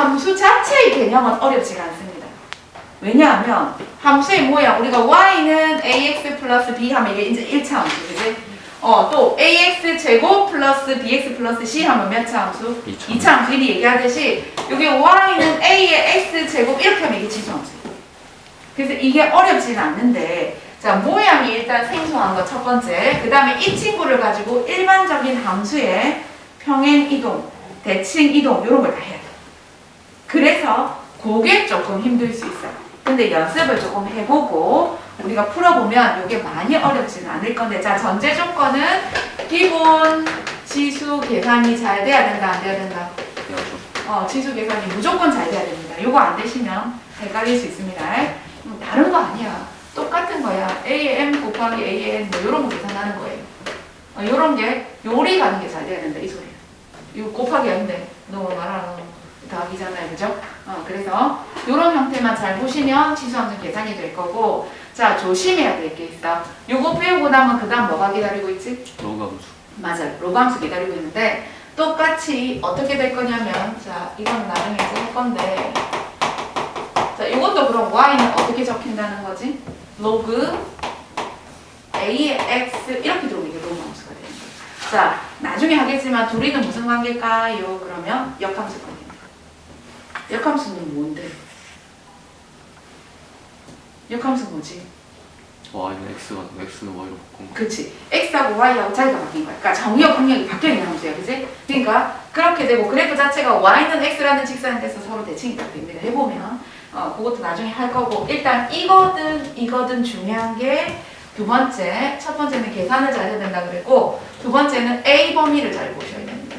함수 자체의 개념은 어렵지가 않습니다. 왜냐하면 함수의 모양, 우리가 y는 ax 플러스 b 하면 이게 이제 1차 함수, 그지? 또 ax 제곱 플러스 bx 플러스 c 하면 몇 차 함수? 2차 함수. 미리 얘기하듯이 여기 y는 a의 x 제곱 이렇게 하면 이게 지수 함수. 그래서 이게 어렵지는 않는데, 자, 모양이 일단 생소한 거 첫 번째. 그 다음에 이 친구를 가지고 일반적인 함수의 평행 이동, 대칭 이동 이런 걸 다 해야 돼. 그래서 그게 조금 힘들 수 있어요. 근데 연습을 조금 해보고 우리가 풀어보면 이게 많이 어렵지는 않을 건데, 자, 전제 조건은 기본 지수 계산이 잘 돼야 된다, 안 돼야 된다? 지수 계산이 무조건 잘 돼야 됩니다. 이거 안 되시면 헷갈릴 수 있습니다. 다른 거 아니야. 똑같은 거야. A의 M 곱하기 A의 N 뭐 이런 거 계산하는 거예요. 이런 게 요리 가는 게 잘 돼야 된다, 이 소리야. 이거 곱하기 아닌데 너 말하는 더하기잖아요, 그죠? 그래서 이런 형태만 잘 보시면 지수함수 계산이 될 거고, 자, 조심해야 될 게 있어. 요거 배우고 나면 그 다음 뭐가 기다리고 있지? 로그함수. 맞아요. 로그함수 기다리고 있는데 똑같이 어떻게 될 거냐면, 자, 이건 나중에 이제 할 건데, 자, 이것도 그럼 y는 어떻게 적힌다는 거지? 로그 a의 x 이렇게 들어오면 이게 로그함수가 되는 거예요. 자, 나중에 하겠지만 둘이는 무슨 관계일까요? 그러면 역함수 관계입니다. 역함수는 뭔데? 역함수 뭐지? y는 x가 x는 y로 바꾼 거. 그렇지. x하고 y하고 자리가 바뀐 거야. 그러니까 정의역 항력이 바뀌어 있는 함수야, 그렇지? 그러니까 그렇게 되고, 그래프 자체가 y는 x라는 직선에 대해서 서로 대칭이 딱 됩니다. 해보면 그것도 나중에 할 거고, 일단 이거든 중요한 게 두 번째, 첫 번째는 계산을 잘 해야 된다 그랬고, 두 번째는 a 범위를 잘 보셔야 됩니다.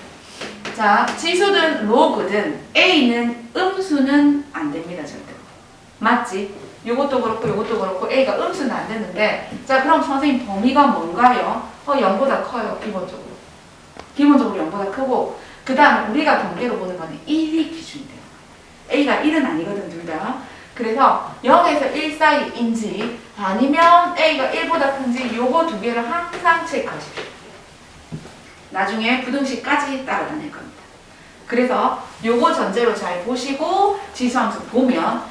자, 지수든 로그든 a는 음수는 안 됩니다, 절대. 맞지? 요것도 그렇고 a가 음수는 안 되는데, 자, 그럼 선생님 범위가 뭔가요? 0보다 커요, 기본적으로. 기본적으로 0보다 크고, 그 다음 우리가 경계로 보는 거는 1이 기준이 돼요. a가 1은 아니거든, 둘 다. 그래서 0에서 1 사이인지 아니면 a가 1보다 큰지 요거 두 개를 항상 체크하십시오. 나중에 부등식까지 따라다닐 겁니다. 그래서 요거 전제로 잘 보시고 지수함수 보면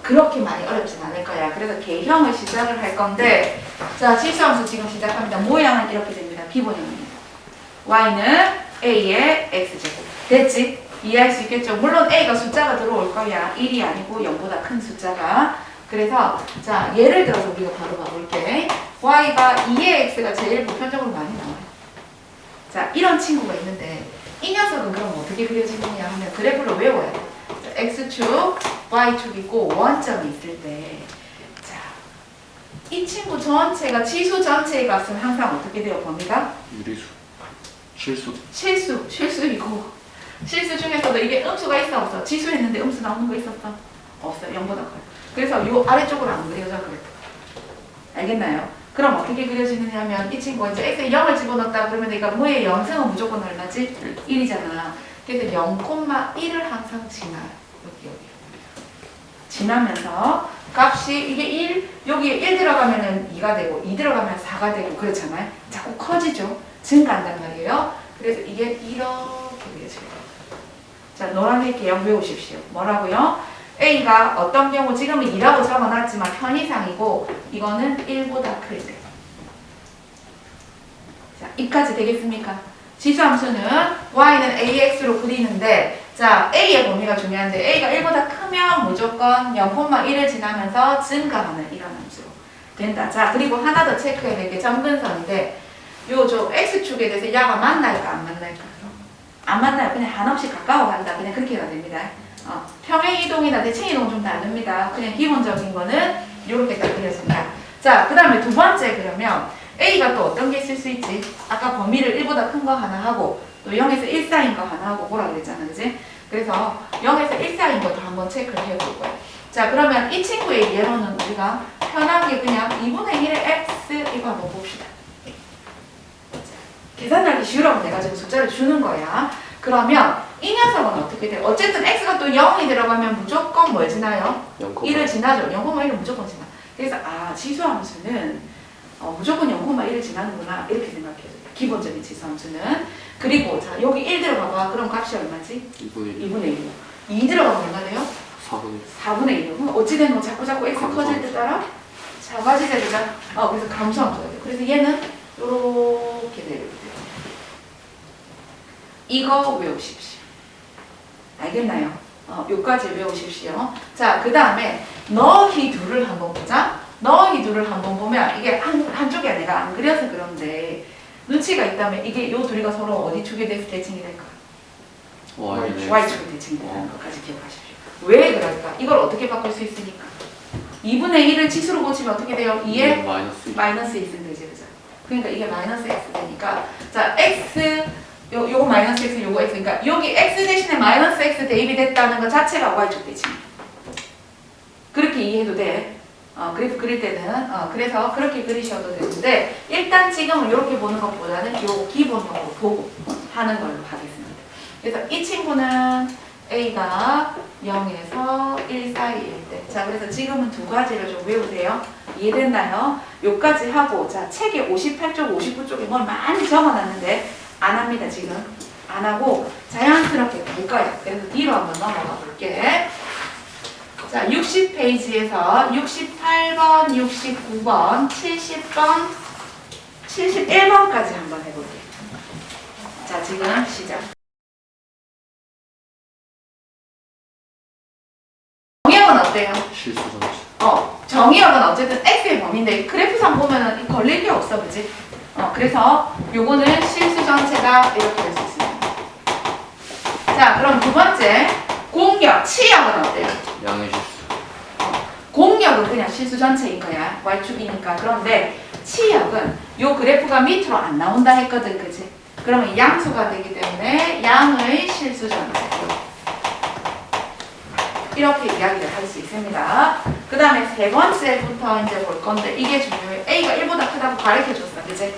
그렇게 많이 어렵진 않을 거야. 그래서 개형을 시작을 할 건데, 자, 지수함수 지금 시작합니다. 모양은 이렇게 됩니다. 기본형입니다. y는 a의 x제곱. 됐지? 이해할 수 있겠죠? 물론 a가 숫자가 들어올 거야. 1이 아니고 0보다 큰 숫자가. 그래서 자, 예를 들어서 우리가 바로 봐볼게. y가 2의 x가 제일 보편적으로 많이 나와요. 자, 이런 친구가 있는데 이 녀석은 그럼 어떻게 그려지느냐 하면 그래프를 외워야 돼. 자, x축, y축 있고 원점이 있을 때, 자, 이 친구 전체가 지수 전체의 값은 항상 어떻게 돼요? 범위가? 유리수. 실수. 실수이고, 실수 중에서도 이게 음수가 있어 없어? 지수 했는데 음수 나오는 거 있었어? 없어요. 0보다 커요. 그래서 요 아래쪽으로 안 그려져, 그래도. 알겠나요? 그럼 어떻게 그려지느냐 하면 이 친구가 이제 x에 0을 집어넣었다 그러면 내가 뭐의 0승은 무조건 얼마지? 1이잖아. 그래서 0,1을 항상 지나요. 여기. 지나면서 값이 이게 1, 여기에 1 들어가면은 2가 되고 2 들어가면 4가 되고 그렇잖아요. 자꾸 커지죠. 증가한단 말이에요. 그래서 이게 이렇게 그려져요. 자, 노란색 개형 외우십시오. 뭐라고요? a가 어떤 경우 지금은 2라고 적어놨지만 편의상이고 이거는 1보다 클 때. 자, 이까지 되겠습니까? 지수함수는 y는 ax로 그리는데, 자, a의 범위가 중요한데 a가 1보다 크면 무조건 0,1을 지나면서 증가하는 이런 함수로 된다. 자, 그리고 하나 더 체크해야 될 게 점근선인데, 저 x축에 대해서 야가 만날까 안 만날까? 안 만나요. 그냥 한없이 가까워 간다. 그냥 그렇게 해야 됩니다. 평행 이동이나 대칭 이동 좀 다릅니다. 그냥 기본적인 거는 이렇게 딱 그려집니다. 자, 그 다음에 두 번째 그러면 a가 또 어떤 게 있을 수 있지? 아까 범위를 1보다 큰 거 하나 하고 또 0에서 1 사이인 거 하나 하고 뭐라 그랬잖아, 그지? 그래서 0에서 1 사이인 것도 한번 체크를 해볼 거예요. 자, 그러면 이 친구의 예로는 우리가 편하게 그냥 2분의 1의 x 이거 한번 봅시다. 계산하기 쉬우라고 내가 지금 숫자를 주는 거야. 그러면 이 녀석은 어떻게 돼요? 어쨌든 x가 또 0이 들어가면 무조건 뭘 지나요? 1을 지나죠. 0,1을 무조건 지나. 그래서 지수함수는 무조건 0,1을 지나는구나 이렇게 생각해요. 기본적인 지수함수는. 그리고 자, 여기 1 들어가봐. 그럼 값이 얼마지? 2분의 1. 2분의 1. 2 들어가면 얼마 돼요? 4분의 4분의 1. 그럼 어찌 되는 거 자꾸 x 감소함수. 커질 때 따라 작아지게 되잖아. 그래서 감소함수가 돼요. 그래서 얘는 요렇게 내려오게 돼요. 이거 외우십시오. 알겠나요? 요까지 외우십시오. 자, 그 다음에 너희 둘을 한번 보자. 너희 둘을 한번 보면 이게 한쪽에 내가 안 그려서 그런데 눈치가 있다면 이게 요 둘이가 서로 어디 축에 대해서 대칭이 될까? Y는 Y축에 대칭이 된다는 것까지 기억하십시오. 왜 그럴까? 이걸 어떻게 바꿀 수 있으니까? 2분의 1을 치수로 고치면 어떻게 돼요? 2에 마이너스 마이너스 있으면 되지, 그죠? 그러니까 이게 마이너스 x 되니까 자, x 요거 마이너스 x, 요거 x. 그러니까 여기 x 대신에 마이너스 x 대입이 됐다는 것 자체가 y축 대칭. 그렇게 이해해도 돼. 그래프 그릴 때는 그래서 그렇게 그리셔도 되는데 일단 지금은 이렇게 보는 것보다는 요 기본적으로 보고 하는 걸로 하겠습니다. 그래서 이 친구는 a가 0에서 1 사이일 때. 자, 그래서 지금은 두 가지를 좀 외우세요. 이해됐나요? 요까지 하고 자, 책에 58쪽, 59쪽에 뭘 많이 적어놨는데 안 합니다. 지금 안 하고 자연스럽게 볼 거예요. 그래서 뒤로 한번 넘어가 볼게. 자, 60페이지에서 68번, 69번, 70번, 71번까지 한번 해볼게요. 자, 지금 시작. 정의역은 어때요? 실수 전체. 정의역은 어쨌든 x의 범위인데 그래프상 보면은 걸릴 게 없어, 그지? 그래서 요거는 실수 전체가 이렇게 될 수 있습니다. 자, 그럼 두 번째 공역, 치역은 어때요? 양의 실수. 공역은 그냥 실수 전체인 거야. y축이니까. 그런데 치역은 요 그래프가 밑으로 안 나온다 했거든, 그치? 그러면 양수가 되기 때문에 양의 실수 전체. 이렇게 이야기를 할 수 있습니다. 그 다음에 세 번째부터 이제 볼 건데 이게 중요해요. A가 1보다 크다고 가르쳐줬어, 그치?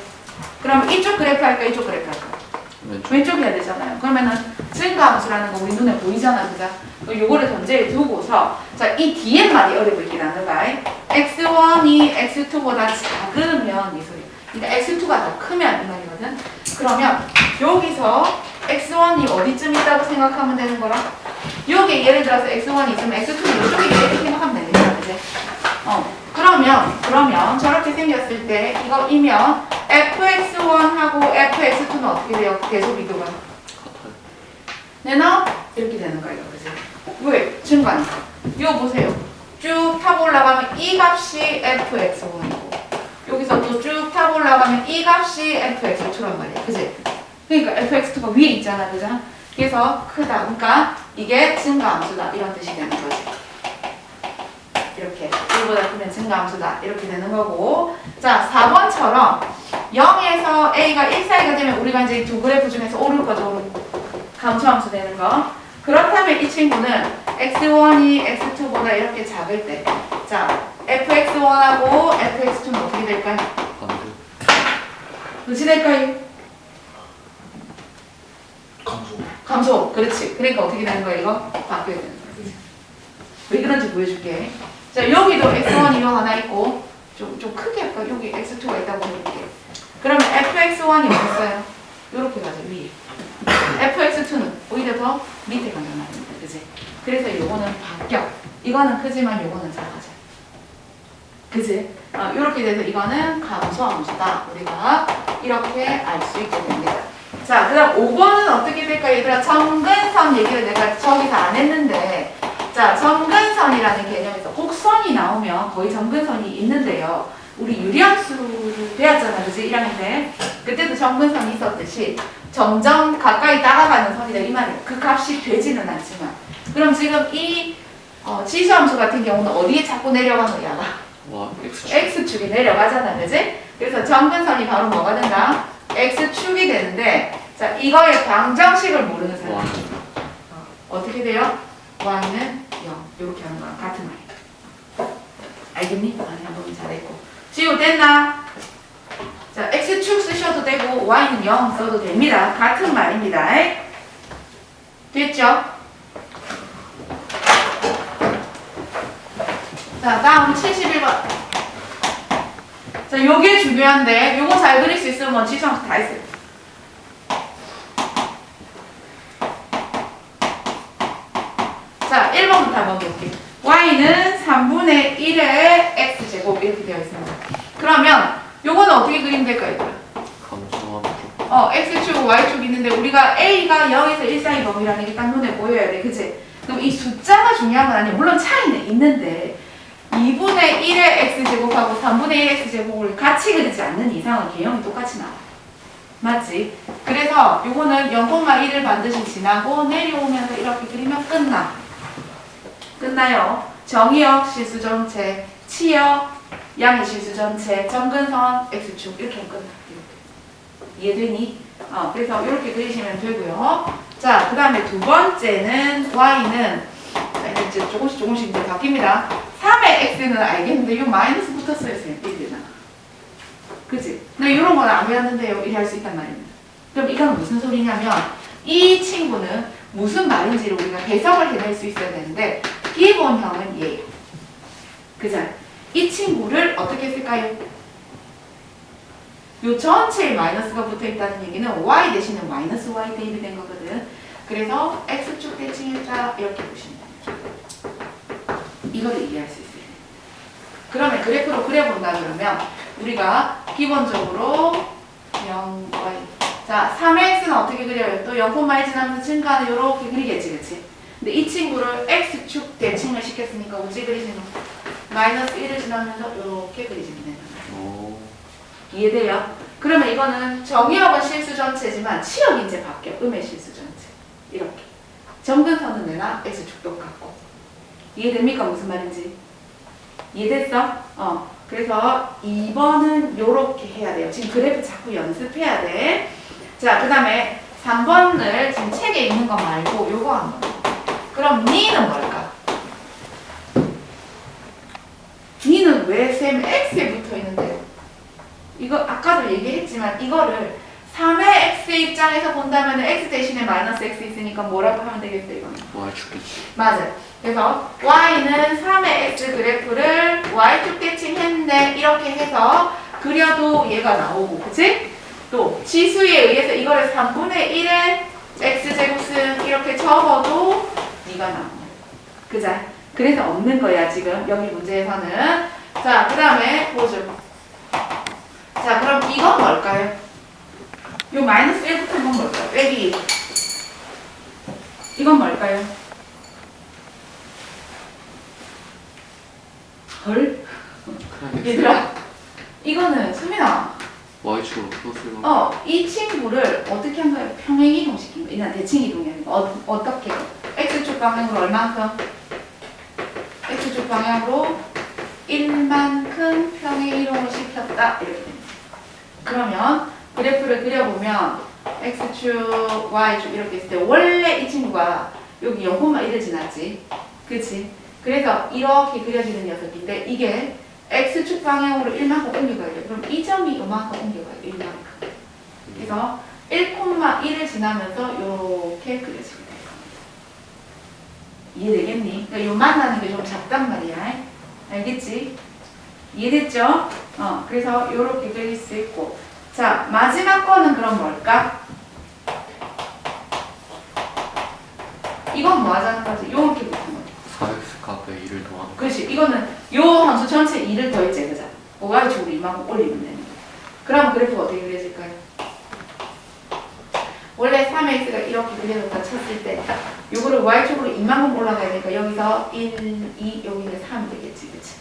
그러면 이쪽 그래프 할까, 이쪽 그래프 할까? 왼쪽 해야 되잖아요. 그러면은 증가함수라는 거 우리 눈에 보이잖아, 그죠? 요거를 전제에 두고서 자, 이 뒤에 말이 어려 보이긴 하는 거야. x1이 x2보다 작으면 이 소리. 그러니까 x2가 더 크면 이 말이거든. 그러면 여기서 x1이 어디쯤 있다고 생각하면 되는 거라? 여기 예를 들어서 x1이 있으면 x2는 이쪽에 이렇게 생각하면 되는 거야, 그지? 그러면 저렇게 생겼을 때 이거이면 fx1하고 fx2는 어떻게 돼요? 대소 비교가? 같아요. 내나 이렇게 되는 거예요, 그지? 왜? 증가니까. 이거 보세요. 쭉 타고 올라가면 이 값이 fx1이고 여기서 또 쭉 타고 올라가면 이 값이 fx2란 말이야, 그지? 그러니까 fx2가 위에 있잖아, 그죠? 그래서 크다. 그러니까 이게 증가함수다 이런 뜻이 되는 거지. 이렇게 1보다 크면 증가함수다 이렇게 되는 거고. 자, 4번처럼 0에서 a가 1 사이가 되면 우리가 이제 두 그래프 중에서 오를 거죠, 오를 거. 감소함수 되는 거. 그렇다면 이 친구는 x1이 x2보다 이렇게 작을 때, 자, fx1하고 fx2는 어떻게 될까요? 반대. 어찌 될까요? 감소. 감소. 그렇지. 그러니까 어떻게 되는 거야, 이거? 바뀌어야 되는 거야. 왜 그런지 보여줄게. 자, 여기도 x1 이거 하나 있고, 좀 크게 할까? 여기 x2가 있다고 해볼게. 그러면 fx1이 어딨어요? 요렇게 가죠, 위에. fx2는 오히려 더 밑에 가는 말입니다. 그지? 그래서 요거는 바뀌어. 이거는 크지만 요거는 작아져. 그지? 요렇게 돼서 이거는 감소함수다. 우리가 이렇게 알 수 있게 됩니다. 자, 그 다음 5번은 어떻게 될까? 얘들아, 점근선 얘기를 내가 저기서 안 했는데, 자, 점근선이라는 개념에서 곡선이 나오면 거의 점근선이 있는데요. 우리 유리함수를 배웠잖아, 그지? 1학년 때. 그때도 점근선이 있었듯이 점점 가까이 다가가는 선이다 이 말이에요. 그 값이 되지는 않지만. 그럼 지금 이 지수함수 같은 경우는 어디에 자꾸 내려가는 거야? 와, X축. X축이 내려가잖아, 그지? 그래서 점근선이 바로 뭐가 된다? X축이 되는데, 자, 이거의 방정식을 모르는 사람. 와, 어떻게 돼요? Y는 0. 이렇게 하는 거랑 같은 말이야. 알겠니? 아니, 한번 잘했고. 지우 됐나? 자, X축 쓰셔도 되고, Y는 0 써도 됩니다. 같은 말입니다. 됐죠? 자, 다음 71번. 자, 요게 중요한데, 요거 잘 그릴 수 있으면 지수함수 다 했어요. 자, 1번부터 한번 볼게요. y는 3분의 1의 x제곱 이렇게 되어 있습니다. 그러면 요거는 어떻게 그리면 될까요, 얘들아? 감소함 쪽. x축, y축 있는데 우리가 a가 0에서 1 사이 범위라는 게 딱 눈에 보여야 돼, 그치? 그럼 이 숫자가 중요한 건 아니에요. 물론 차이는 있는데 2분의 1의 x제곱하고 3분의 1의 x제곱을 같이 그리지 않는 이상은 개형이 똑같이 나와. 맞지? 그래서 요거는 0,1을 반드시 지나고 내려오면서 이렇게 그리면 끝나요. 정의역 실수전체, 치역 양의 실수전체, 정근선 x축 이렇게 하면 끝나. 이해되니? 그래서 이렇게 그리시면 되고요. 자, 그 다음에 두 번째는 y는 자, 이제 조금씩 이제 바뀝니다. 3의 x는 알겠는데 이 마이너스 붙었어요. 이렇게 되잖아. 그치? 근데 이런 건 안 배웠는데요. 이렇게 할 수 있단 말입니다. 그럼 이건 무슨 소리냐면 이 친구는 무슨 말인지를 우리가 해석을 해낼 수 있어야 되는데 기본형은 얘예요. 그죠? 이 친구를 어떻게 쓸까요? 요 전체에 마이너스가 붙어있다는 얘기는 y 대신에 마이너스 y 대입이 된 거거든. 그래서 x축 대칭했다 이렇게 보시면 됩니다. 이거를 이해할 수 있어요. 그러면 그래프로 그려본다 그러면 우리가 기본적으로 0y 자 3x는 어떻게 그려요? 또 0,1 지나면서 증가하는 이렇게 그리겠지, 그치? 근데 이 친구를 x축 대칭을 시켰으니까 어찌 그리시는 마이너스 1을 지나면서 이렇게 그리시면 되는 거예요. 오. 이해돼요? 그러면 이거는 정의역은 실수 전체지만 치역이 이제 바뀌어. 음의 실수 전체. 이렇게. 정근선은 내나 x축 똑같고. 이해됩니까? 무슨 말인지? 이해됐어? 그래서 2번은 요렇게 해야 돼요. 지금 그래프 자꾸 연습해야 돼. 자, 그 다음에 3번을 지금 책에 있는 거 말고 요거 한번. 그럼 니는 뭘까? 니는 왜 쌤 x에 붙어 있는데? 이거 아까도 얘기했지만 이거를 3의 x 입장에서 본다면 x 대신에 마이너스 x 있으니까 뭐라고 하면 되겠어 이거는? y 죽겠지. 맞아요. 그래서 y는 3의 x 그래프를 y축 대칭했는데 이렇게 해서 그려도 얘가 나오고, 그치? 또 지수에 의해서 이거를 3분의 1의 x제곱은 이렇게 적어도 네가 나오는 거야. 그자? 그래서 없는 거야 지금 여기 문제에서는. 자, 그 다음에 보죠. 자, 그럼 이건 뭘까요? 요 마이너스 1부터 이건 뭘까요? 빼기. 이건 뭘까요? 헐? 그냥 얘들아, 이거는 수민아. y 축으로 풀었어요. 이 친구를 어떻게 한 거예요? 평행 이동시킨 거예요. 이날 대칭 이동이 아니고 어떻게? x축 방향으로 얼만큼? x축 방향으로 1만큼 평행 이동을 시켰다 이렇게 됩니다. 그러면 그래프를 그려보면 x축, y축 이렇게 있을 때 원래 이 친구가 여기 0,1을 지났지, 그치? 그래서 이렇게 그려지는 녀석인데 이게 x축 방향으로 1만큼 옮겨가야 돼. 그럼 이 점이 이만큼 옮겨가야 돼, 1만큼. 그래서 1,1을 지나면서 이렇게 그려지게 될 겁니다. 이해되겠니? 그러니까 요 만나는 게 좀 작단 말이야. 알겠지? 이해됐죠? 그래서 이렇게 그릴 수 있고. 자, 마지막 거는 그럼 뭘까? 이건 뭐 하자는 거지? 요렇게 붙은 거. 4x 값에 2를 더하는 거. 그렇지. 이거는 요 함수 전체 2를 더했지, 그죠? y축으로 이만큼 올리면 되는 거야. 그럼 그래프가 어떻게 그려질까요? 원래 3x가 이렇게 그려졌다 쳤을 때 요거를 y축으로 이만큼 올라가야 되니까 여기서 1, 2, 여기는 3이 되겠지, 그치?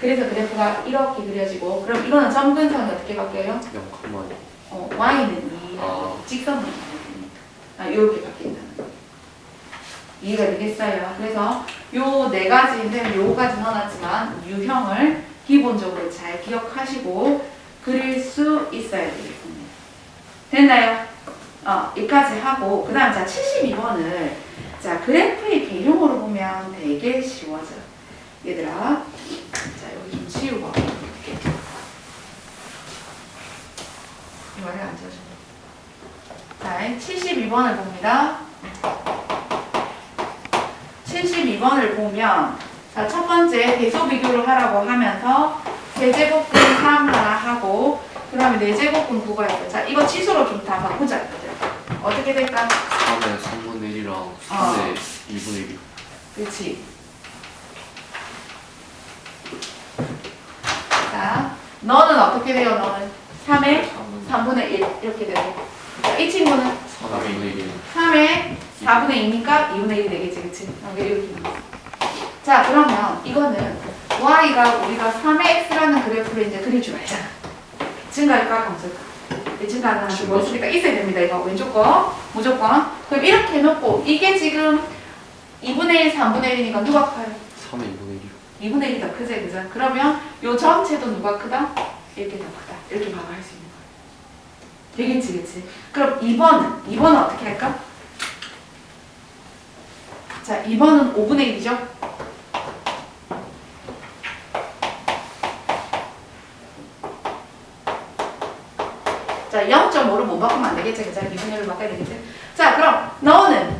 그래서 그래프가 이렇게 그려지고, 그럼 이거는 점근선이 어떻게 바뀌어요? 0,2. y는 2, 직선으로 바뀌니까. 이렇게 바뀐다는 거. 이해가 되겠어요? 그래서 요 네 가지인데 요거까지 넣어놨지만 유형을 기본적으로 잘 기억하시고 그릴 수 있어야 되겠습니다. 됐나요? 여기까지 하고 그 다음 자 72번을 자 그래프의 개념으로 보면 되게 쉬워져. 얘들아, 자 여기 좀 치우고 볼게. 이거를 안 지워줘. 자 72번을 봅니다. 72번을 보면 자, 첫 번째 대소 비교를 하라고 하면서 세제곱근 3 하나 하고 그 다음에 4제곱근 9가 있어요. 자, 이거 치수로 좀 다 바꾸자. 어떻게 될까? 3의 3분의 1이랑 3의 2분의 1이. 그렇지. 자, 너는 어떻게 돼요? 너는 3의 3분의 1 이렇게 되고, 자, 이 친구는 3분의 1. 3의 4분의 2니까 2분의 1이 되겠지, 그치? 이렇게 나왔어. 자, 그러면 이거는 y가 우리가 3의 x라는 그래프를 이제 그려줘야 돼. 증가할까, 감소할까? 증가하는 한수 뭐 있으니까 있어야 됩니다. 이거 왼쪽 거 무조건. 그럼 이렇게 해놓고 이게 지금 2분의 1, 3분의 1이니까 누가 커요? 3의 2분의 1이요. 2분의 1이 더 크지, 그죠? 그러면 요 전체도 누가 크다? 이렇게 더 크다. 이렇게 봐봐 할 수 있는 거야. 되겠지, 그치? 그럼 2번은 어떻게 할까? 자, 2번은 5분의 1이죠? 자, 0.5를 못 바꾸면 안 되겠지, 그죠? 2분의 1로 바꿔야 되겠지? 자, 그럼 너는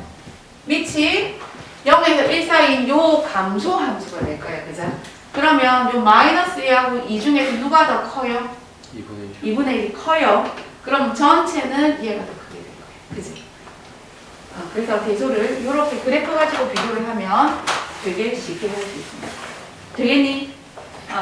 밑이 0에서 1 사이인 요 감소 함수가 될 거야, 그죠? 그러면 요 마이너스 2하고 2 중에서 누가 더 커요? 2분의 1. 2분의 1이 커요. 그럼 전체는 얘가 더 크게 될 거예요. 그지? 그래서 대소를 이렇게 그래프 가지고 비교를 하면 되게 쉽게 할 수 있습니다. 되겠니?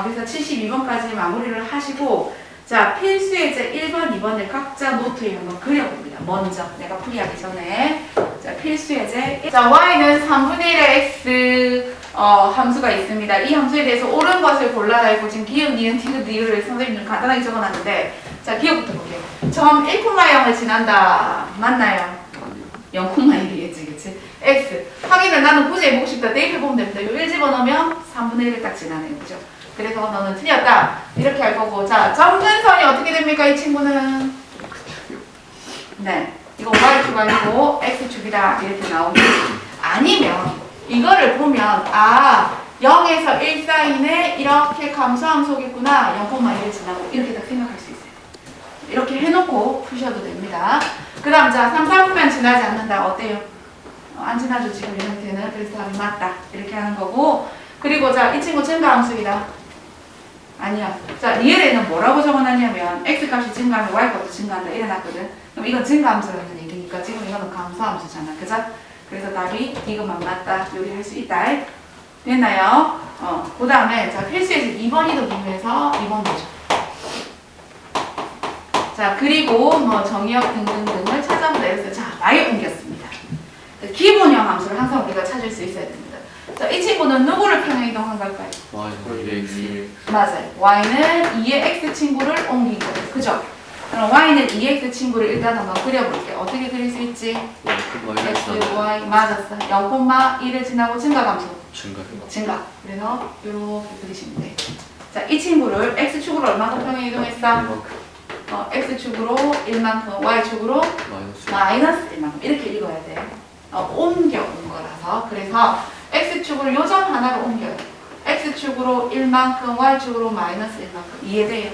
그래서 72번까지 마무리를 하시고, 자, 필수예제 1번, 2번을 각자 노트에 한번 그려봅니다. 먼저 내가 풀이하기 전에. 자, 필수예제. 자, y는 3분의 1의 x 함수가 있습니다. 이 함수에 대해서 옳은 것을 골라달고 지금 기억, 니은, 티귿, 니을을 선생님들 간단하게 적어놨는데, 자, 기억부터 볼게요. 점 1,0을 지난다. 맞나요? 0,1이겠지, 그치? x. 확인을 나는 굳이 해보고 싶다. 대입해보면 됩니다. 요 1 집어넣으면 3분의 1을 딱 지나네요. 그죠? 그래서 너는 틀렸다. 이렇게 할 거고. 자, 점근선이 어떻게 됩니까? 이 친구는? 네. 이거 y축 아니고 x축이다. 이렇게 나오고. 아니면 이거를 보면 0에서 1 사이에 이렇게 감소함 속이구나. 0,1을 지나고 이렇게 딱 생각할 수 있어요. 이렇게 해놓고 푸셔도 됩니다. 그 다음 자 3, 4분면 지나지 않는다. 어때요? 안 지나죠 지금 이 상태는. 그래서 답이 맞다. 이렇게 하는 거고. 그리고 자 이 친구 증가함수이다. 아니야. 자 리을에는 뭐라고 적어놨냐면 x값이 증가하면 y값도 증가한다. 이래놨거든. 그럼 이건 증가함수라는 얘기니까 지금 이거는 감소함수잖아. 그죠? 그래서 답이 이것만 맞다. 요리할 수 있다. 됐나요? 그 다음에 자 필수에서 2번이 더 궁금해서 2번 보죠. 자, 그리고 뭐 정의역 등등등을 찾아보자 해서 자, 많이 옮겼습니다. 기본형 함수를 항상 우리가 찾을 수 있어야 됩니다. 자, 이 친구는 누구를 평행 이동한 걸까요? y는 2의 x. 맞아요. y는 2의 x 친구를 옮긴 거예요. 그죠? 그럼 y는 2x 친구를 일단 한번 그려볼게요. 어떻게 그릴 수 있지? x, y 맞았어. 0,1을 지나고 증가 감소. 증가. 그래서 이렇게 그리시면 돼요. 자, 이 친구를 x축으로 얼마큼 평행 이동했어? x축으로 1만큼, y축으로 마이너스 1만큼 이렇게 읽어야 돼. 옮겨온 거라서. 그래서 x축을 요점 하나로 옮겨요. x축으로 1만큼, y축으로 마이너스 1만큼. 이해돼요?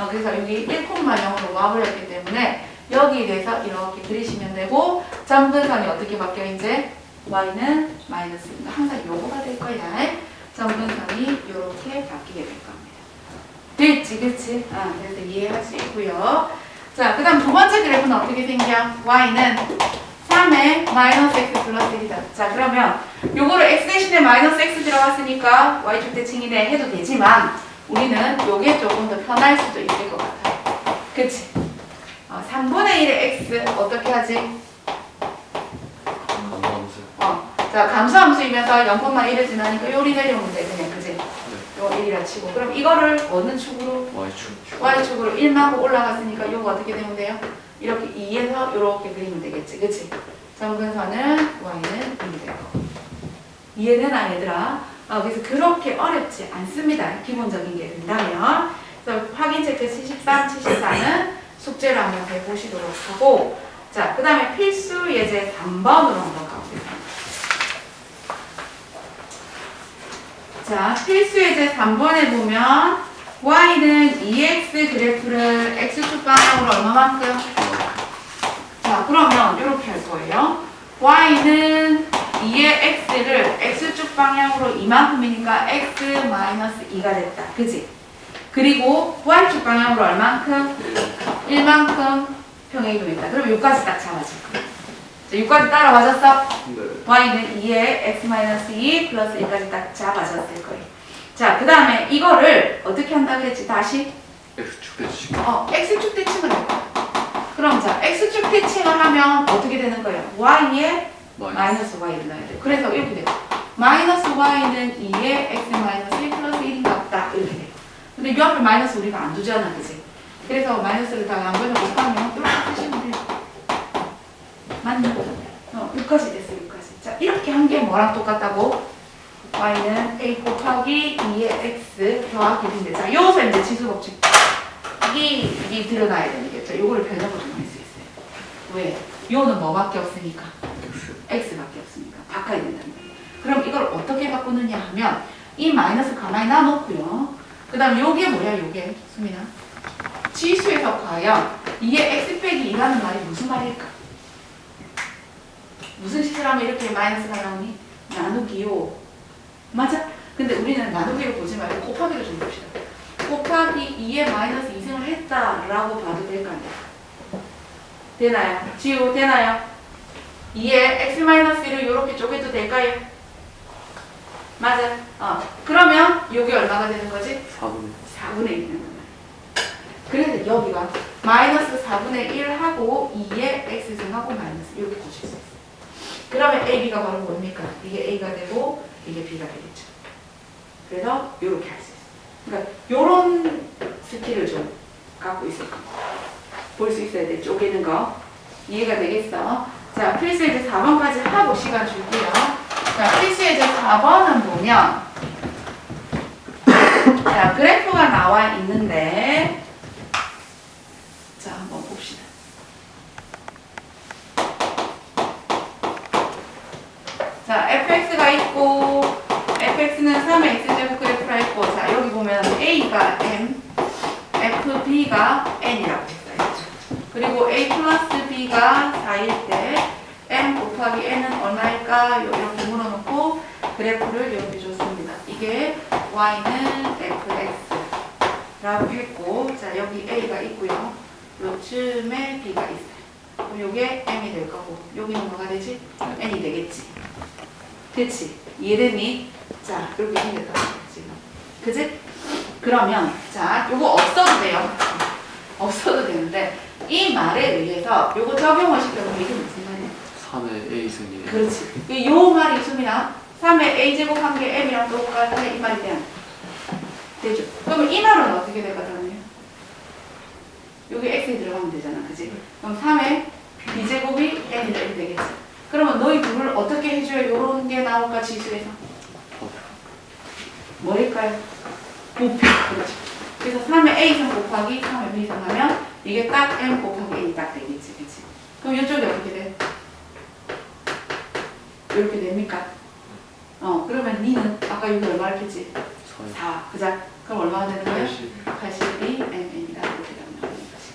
그래서 여기 1,0으로 와버렸기 때문에 여기에 대해서 이렇게 그리시면 되고, 점근선이 어떻게 바뀌어 이제? y는 마이너스 1. 항상 요거가 될 거야. 점근선이 이렇게 바뀌게 될 겁니다. 됐지, 그치? 그래서 이해할 수 있고요. 자, 그 다음 두 번째 그래프는 어떻게 생겨? y는 3의 마이너스 x 플러스 1이다. 자, 그러면 요거를 x 대신에 마이너스 x 들어갔으니까 y축 대칭이네 해도 되지만 우리는 요게 조금 더 편할 수도 있을 것 같아요. 그치? 3분의 1의 x 어떻게 하지? 자, 감소함수이면서 0,1을 지나니까 요리 내려오면 돼, 그냥, 그지? 요 1이라 치고. 그럼 이거를 어느 축으로? y축으로 1만큼 올라갔으니까 요거 어떻게 되면 돼요? 이렇게 2에서 요렇게 그리면 되겠지, 그치? 점근선은 y는 2이 되고. 이해되나, 얘들아? 그래서 그렇게 어렵지 않습니다. 기본적인 게 된다면. 그래서 확인 체크 73, 74는 숙제로 한번 해보시도록 하고. 자, 그 다음에 필수 예제 3번으로 한번 가보겠습니다. 자, 필수 예제 3번에 보면 y는 2x 그래프를 x축 방향으로 얼마만큼? 자, 그러면 이렇게 할 거예요. y는 2의 x를 x축 방향으로 이만큼이니까 x-2가 됐다. 그지? 그리고 y축 방향으로 얼만큼? 1만큼 평행이동했다. 그럼 여기까지 딱 잡아줄 거예요. 6까지 따라 맞았어? 네. y는 2에 x-2 플러스 1까지 딱 잡아졌을 거예요. 자, 그 다음에 이거를 어떻게 한다 그랬지? 다시 X축 대칭. x축 대칭을 할 거야. 그럼 자, x축 대칭을 하면 어떻게 되는 거예요? y에 마이너스 y를 넣어야 돼. 그래서 이렇게 돼. 마이너스 y는 2에 x-1 플러스 1인 것 같다. 이렇게 돼. 근데 이 앞에 마이너스 우리가 안 두잖아, 그치? 그래서 마이너스를 다 양변을 곱하면 이렇게 쓰시면 돼요. 맞나? 6까지 됐어, 6까지. 자, 이렇게 한 게 뭐랑 똑같다고? y는 a 곱하기 2의 x 더하기 1인데, 자, 요것을 이제 지수법칙. 이게 드러나야 되는 게, 자, 요거를 변형을 좀 할 수 있어요. 왜? 요는 뭐밖에 없으니까? x밖에 없으니까. 바꿔야 된다는 거예요. 그럼 이걸 어떻게 바꾸느냐 하면, 이 마이너스 가만히 놔놓고요. 그 다음 요게 뭐야, 요게? 수민아. 지수에서 과연 2의 x 빼기 2라는 말이 무슨 말일까? 무슨 짓을 하면 이렇게 마이너스가 나오니? 나누기요. 맞아? 근데 우리는 나누기를 보지 말고 곱하기를 좀 봅시다. 곱하기 2에 마이너스 2승을 했다라고 봐도 될까요? 되나요? 지우 되나요? 2에 x-1을 이렇게 쪼개도 될까요? 맞아. 그러면 요게 얼마가 되는 거지? 4분의 1 되는 거야. 그래서 여기가 마이너스 4분의 1하고 2에 x승하고 마이너스 이렇게 보실 수 있어요. 그러면 AB가 바로 뭡니까? 이게 A가 되고 이게 B가 되겠죠. 그래서 이렇게 할 수 있어요. 그러니까 요런 스킬을 좀 갖고 있을 겁니다. 볼 수 있어야 돼. 쪼개는 거. 이해가 되겠어? 자, 필수예제 4번까지 하고 시간 줄게요. 자, 필수예제 4번은 보면 자, 그래프가 나와 있는데 자, 한번 봅시다. 자, fx가 있고 fx는 3의 x제곱 그래프라 있고 자, 여기 보면 a가 m, fb가 n이라고 했어요. 그리고 a 플러스 b가 4일 때 m 곱하기 n은 얼마일까? 이렇게 물어놓고 그래프를 이렇게 줬습니다. 이게 y는 fx라고 했고 자, 여기 a가 있고요. 요쯤에 b가 있어요. 그럼 요게 m이 될 거고 여기는 뭐가 되지? n이 되겠지. 그치? 이해되니? 자, 이렇게 생겼다. 지금. 그치? 그러면, 자, 요거 없어도 돼요. 없어도 되는데, 이 말에 의해서 요거 적용을 시켜보면 이게 무슨 말이야? 3의 A승이. 그렇지. 요 말이 수민아, 3의 A제곱 한 게 M이랑 똑같아. 이 말이 돼요. 되죠? 그러면 이 말은 어떻게 되거든요? 여기 X에 들어가면 되잖아. 그치? 그럼 3의 B제곱이 N이 이렇게 되겠지. 그러면 너희 둘을 어떻게 해줘야 이런 게 나올까 지수에서? 뭐일까요? 부피. 그렇죠. 그래서 3의 A승 곱하기 3의 B승 하면 이게 딱 M 곱하기 N이 딱 되겠지. 그치? 그럼 이쪽이 어떻게 돼? 이렇게 됩니까? 그러면 니는 아까 여기 얼마를 했지? 4. 그자? 그럼 얼마가 되는 거예요? 82 MN이다. 이렇게 나오는 거지.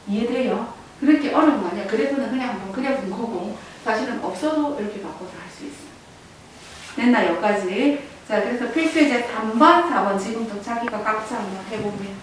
이해돼요? 그렇게 어려운 거 아니야. 그래프는 그냥 한번 그려본 거고 사실은 없어도 이렇게 바꿔서 할 수 있어. 됐나 여기까지. 자, 그래서 필수예제 3번, 4번 지금부터 자기가 각자 한번 해보면